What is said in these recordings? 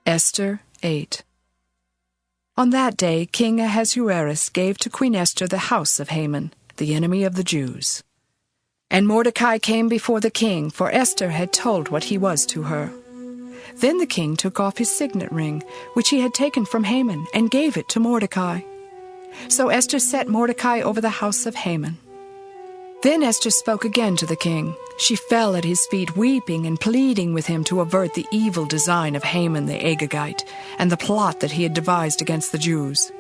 Esther 8. On that day King Ahasuerus gave to Queen Esther the house of Haman, the enemy of the Jews. And Mordecai came before the king, for Esther had told what he was to her. Then the king took off his signet ring, which he had taken from Haman, and gave it to Mordecai. So Esther set Mordecai over the house of Haman. Then Esther spoke again to the king. She fell at his feet, weeping and pleading with him to avert the evil design of Haman the Agagite, and the plot that he had devised against the Jews.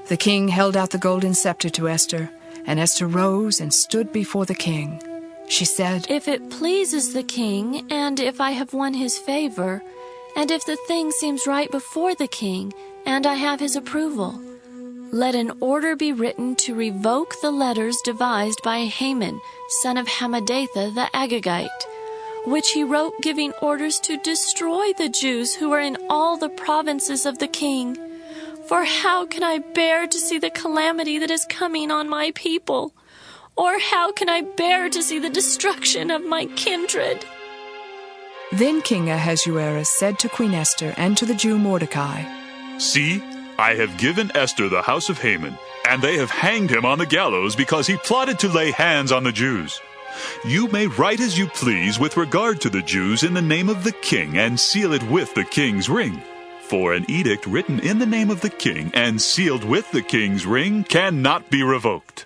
The king held out the golden scepter to Esther, and Esther rose and stood before the king. She said, "If it pleases the king, and if I have won his favor, and if the thing seems right before the king, and I have his approval, let an order be written to revoke the letters devised by Haman, son of Hammedatha the Agagite, which he wrote giving orders to destroy the Jews who are in all the provinces of the king. For how can I bear to see the calamity that is coming on my people? Or how can I bear to see the destruction of my kindred?" Then King Ahasuerus said to Queen Esther and to the Jew Mordecai, "See, I have given Esther the house of Haman, and they have hanged him on the gallows because he plotted to lay hands on the Jews. You may write as you please with regard to the Jews in the name of the king and seal it with the king's ring. For an edict written in the name of the king and sealed with the king's ring cannot be revoked."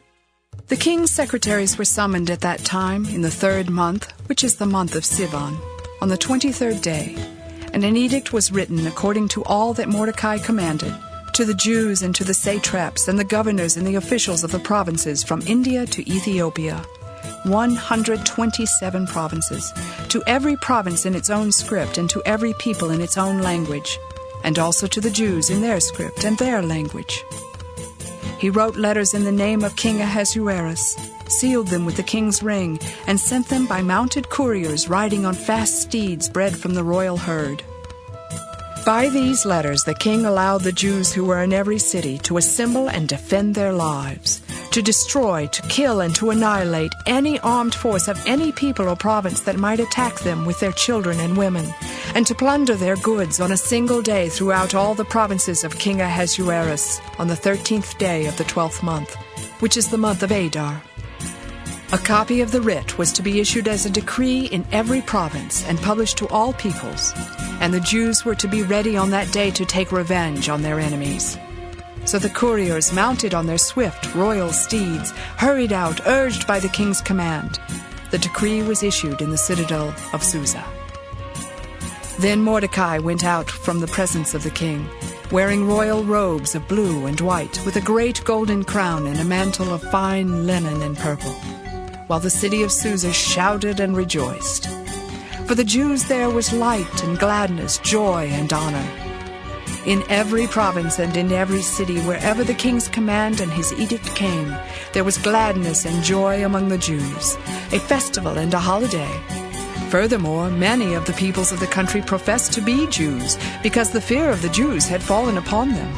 The king's secretaries were summoned at that time in the 3rd month, which is the month of Sivan, on the 23rd day, and an edict was written according to all that Mordecai commanded, to the Jews and to the satraps and the governors and the officials of the provinces from India to Ethiopia, 127 provinces, to every province in its own script and to every people in its own language, and also to the Jews in their script and their language. He wrote letters in the name of King Ahasuerus, sealed them with the king's ring, and sent them by mounted couriers riding on fast steeds bred from the royal herd. By these letters the king allowed the Jews who were in every city to assemble and defend their lives, to destroy, to kill, and to annihilate any armed force of any people or province that might attack them with their children and women, and to plunder their goods on a single day throughout all the provinces of King Ahasuerus on the 13th day of the 12th month, which is the month of Adar. A copy of the writ was to be issued as a decree in every province and published to all peoples, and the Jews were to be ready on that day to take revenge on their enemies. So the couriers, mounted on their swift royal steeds, hurried out, urged by the king's command. The decree was issued in the citadel of Susa. Then Mordecai went out from the presence of the king, wearing royal robes of blue and white, with a great golden crown and a mantle of fine linen and purple, while the city of Susa shouted and rejoiced. For the Jews there was light and gladness, joy and honor. In every province and in every city, wherever the king's command and his edict came, there was gladness and joy among the Jews, a festival and a holiday. Furthermore, many of the peoples of the country professed to be Jews, because the fear of the Jews had fallen upon them.